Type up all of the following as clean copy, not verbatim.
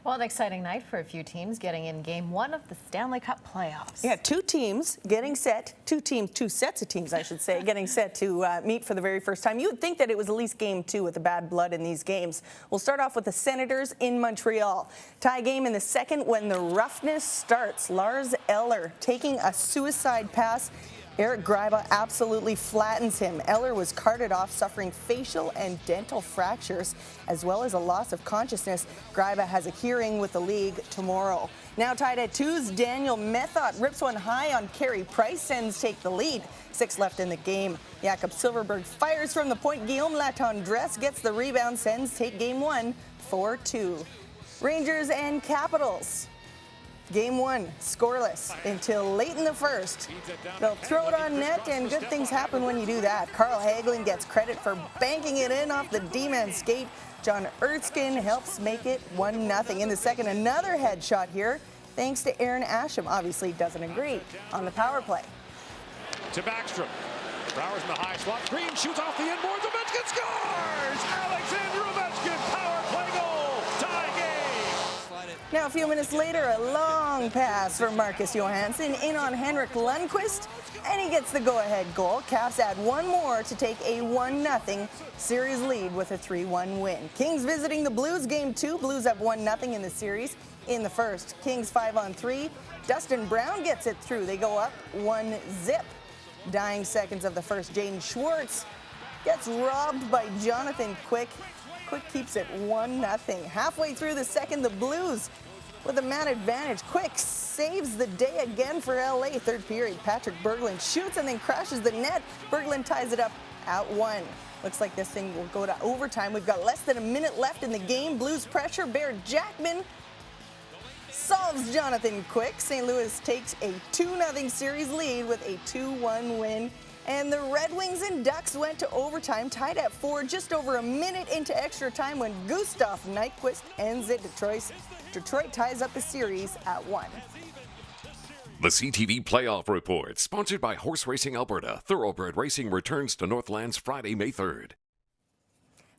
Well, an exciting night for a few teams getting in Game 1 of the Stanley Cup playoffs. Yeah, two sets of teams, I should say, getting set to meet for the very first time. You would think that it was at least Game 2 with the bad blood in these games. We'll start off with the Senators in Montreal. Tie game in the second when the roughness starts. Lars Eller taking a suicide pass. Eric Gryba absolutely flattens him. Eller was carted off, suffering facial and dental fractures, as well as a loss of consciousness. Gryba has a hearing with the league tomorrow. Now tied at 2's Daniel Methot rips one high on Carey Price. Sens take the lead. 6 left in the game. Jakob Silfverberg fires from the point. Guillaume Latendresse gets the rebound. Sens take Game 1, 4-2. Rangers and Capitals. Game 1, scoreless until late in the first. They'll throw it on net, and good things happen when you do that. Carl Hagelin gets credit for banking it in off the D-man's skate. John Erskine helps make it 1-0. In the second, another headshot here, thanks to Aaron Asham. Obviously doesn't agree on the power play. To Backstrom. Bowers in the high slot. Green shoots off the inboards. Ovechkin scores! Alexander Ovechkin, power play goal. Tie game. Now, a few minutes later, a long pass for Marcus Johansson in on Henrik Lundqvist, and he gets the go-ahead goal. Caps add one more to take a 1-0 series lead with a 3-1 win. Kings visiting the Blues, Game 2. Blues up 1-0 in the series in the first. Kings 5-on-3. Dustin Brown gets it through. They go up 1-0. Dying seconds of the first, Jaden Schwartz gets robbed by Jonathan Quick. Quick keeps it 1-0. Halfway through the second, the Blues with a man advantage. Quick saves the day again for LA. Third period, Patrick Berglund shoots and then crashes the net. Berglund ties it up at 1. Looks like this thing will go to overtime. We've got less than a minute left in the game. Blues pressure. Barrett Jackman solves Jonathan Quick. St. Louis takes a 2-0 series lead with a 2-1 win. And the Red Wings and Ducks went to overtime, tied at 4, just over a minute into extra time when Gustav Nyquist ends it. Detroit ties up the series at 1. The CTV Playoff Report, sponsored by Horse Racing Alberta. Thoroughbred racing returns to Northlands Friday, May 3rd.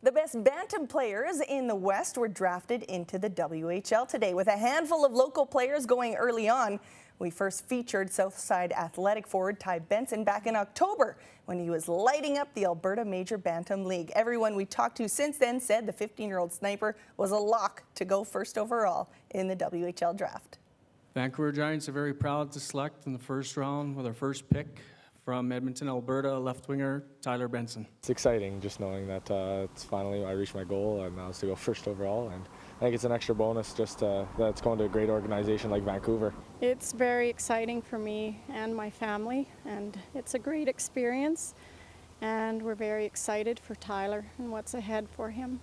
The best bantam players in the West were drafted into the WHL today, with a handful of local players going early on. We first featured Southside Athletic forward Ty Benson back in October when he was lighting up the Alberta Major Bantam League. Everyone we talked to since then said the 15-year-old sniper was a lock to go first overall in the WHL draft. Vancouver Giants are very proud to select in the first round with our first pick from Edmonton, Alberta, left winger Tyler Benson. It's exciting just knowing that it's finally I reached my goal and that was to go first overall, and I think it's an extra bonus just that it's going to a great organization like Vancouver. It's very exciting for me and my family, and it's a great experience, and we're very excited for Tyler and what's ahead for him.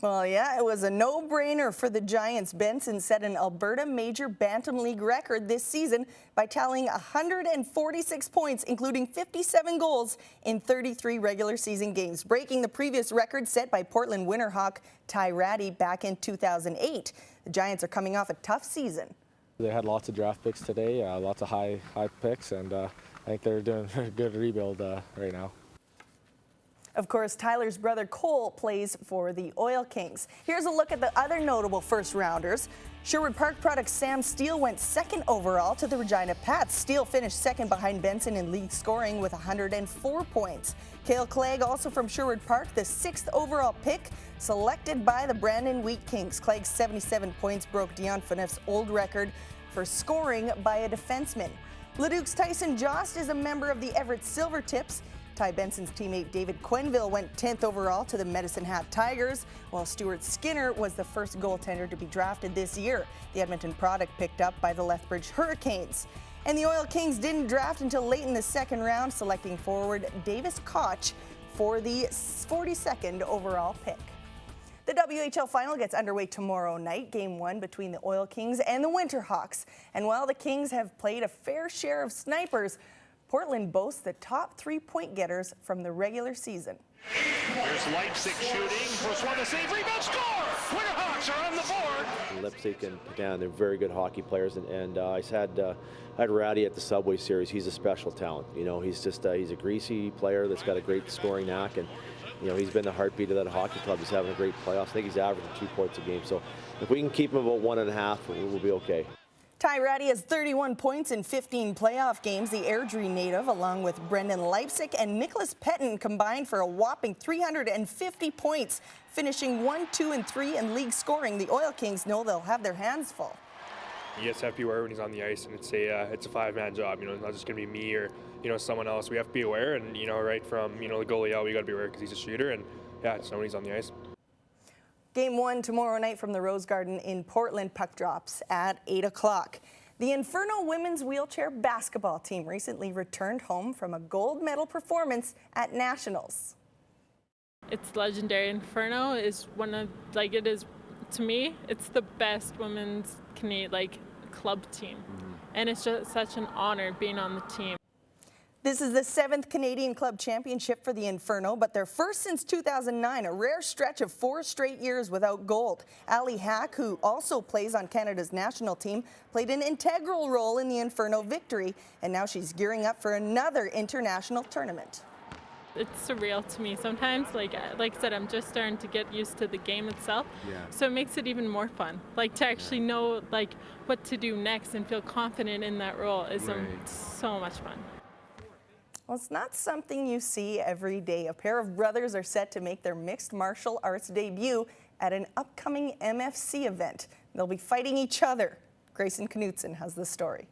Well, yeah, it was a no-brainer for the Giants. Benson set an Alberta Major Bantam League record this season by tallying 146 points, including 57 goals in 33 regular season games, breaking the previous record set by Portland Winterhawk Ty Ratty back in 2008. The Giants are coming off a tough season. They had lots of draft picks today, lots of high picks, and I think they're doing a good rebuild right now. Of course, Tyler's brother Cole plays for the Oil Kings. Here's a look at the other notable first-rounders. Sherwood Park product Sam Steele went second overall to the Regina Pats. Steele finished second behind Benson in league scoring with 104 points. Cale Clegg, also from Sherwood Park, the 6th overall pick, selected by the Brandon Wheat Kings. Clegg's 77 points broke Dion Phaneuf's old record for scoring by a defenseman. Leduc's Tyson Jost is a member of the Everett Silvertips. Ty Benson's teammate David Quenneville went 10th overall to the Medicine Hat Tigers, while Stuart Skinner was the first goaltender to be drafted this year. The Edmonton product picked up by the Lethbridge Hurricanes. And the Oil Kings didn't draft until late in the second round, selecting forward Davis Koch for the 42nd overall pick. The WHL final gets underway tomorrow night, Game 1 between the Oil Kings and the Winterhawks. And while the Kings have played a fair share of snipers, Portland boasts the top 3-point getters from the regular season. Here's Leipzig shooting. First one to save, rebound, score! Winterhawks are on the board. Leipzig and Patan, they're very good hockey players, and I had Ratty at the Subway Series. He's a special talent. You know, he's a greasy player that's got a great scoring knack, and You know, he's been the heartbeat of that hockey club. He's having a great playoffs. I think he's averaging 2 points a game. So if we can keep him about 1.5, we'll be okay. Ty Ratty has 31 points in 15 playoff games. The Airdrie native, along with Brendan Leipzig and Nicholas Pettin, combined for a whopping 350 points, finishing 1, 2, and 3 in league scoring. The Oil Kings know they'll have their hands full. You just have to be aware when he's on the ice, and it's a 5-man job. You know, it's not just going to be me or someone else. We have to be aware, and right from the goalie out, we got to be aware because he's a shooter, and yeah, just know when he's on the ice. Game 1 tomorrow night from the Rose Garden in Portland. Puck drops at 8 o'clock. The Inferno women's wheelchair basketball team recently returned home from a gold medal performance at Nationals. It's legendary. Inferno is one of, it is, to me, it's the best women's club team. And it's just such an honor being on the team. This is the 7th Canadian Club Championship for the Inferno, but their first since 2009, a rare stretch of 4 straight years without gold. Ali Hack, who also plays on Canada's national team, played an integral role in the Inferno victory, and now she's gearing up for another international tournament. It's surreal to me sometimes. Like I said, I'm just starting to get used to the game itself. Yeah. So it makes it even more fun. To actually know what to do next and feel confident in that role is so much fun. Well, it's not something you see every day. A pair of brothers are set to make their mixed martial arts debut at an upcoming MFC event. They'll be fighting each other. Grayson Knutson has the story.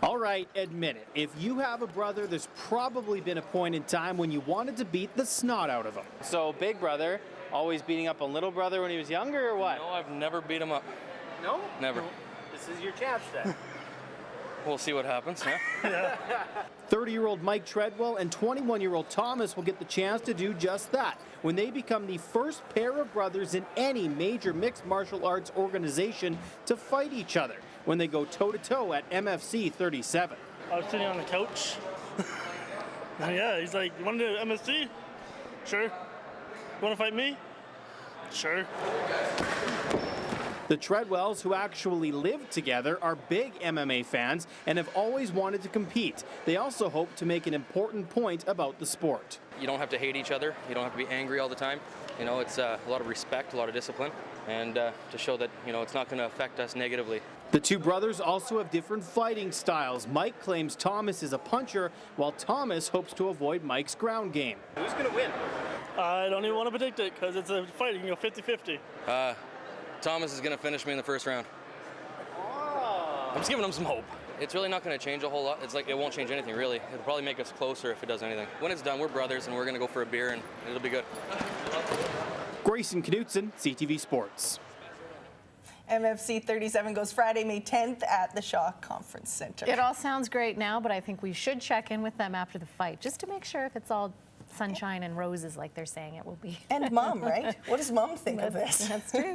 All right, admit it. If you have a brother, there's probably been a point in time when you wanted to beat the snot out of him. So big brother, always beating up on little brother when he was younger, or what? No, I've never beat him up. No? Never. No. This is your chance then. We'll see what happens, yeah. 30-year-old Mike Treadwell and 21-year-old Thomas will get the chance to do just that when they become the first pair of brothers in any major mixed martial arts organization to fight each other when they go toe-to-toe at MFC 37. I was sitting on the couch. Yeah, he's like, you want to do MFC? Sure. You want to fight me? Sure. The Treadwells, who actually live together, are big MMA fans and have always wanted to compete. They also hope to make an important point about the sport. You don't have to hate each other. You don't have to be angry all the time. It's a lot of respect, a lot of discipline, and to show that, it's not going to affect us negatively. The two brothers also have different fighting styles. Mike claims Thomas is a puncher, while Thomas hopes to avoid Mike's ground game. Who's going to win? I don't even want to predict it because it's a fight. You can go 50-50. Thomas is going to finish me in the first round. Oh. I'm just giving him some hope. It's really not going to change a whole lot. It won't change anything, really. It'll probably make us closer if it does anything. When it's done, we're brothers, and we're going to go for a beer, and it'll be good. Grayson Knutson, CTV Sports. MFC 37 goes Friday, May 10th at the Shaw Conference Center. It all sounds great now, but I think we should check in with them after the fight just to make sure if it's all sunshine and roses like they're saying it will be. And Mom, right? What does Mom think of this? That's true.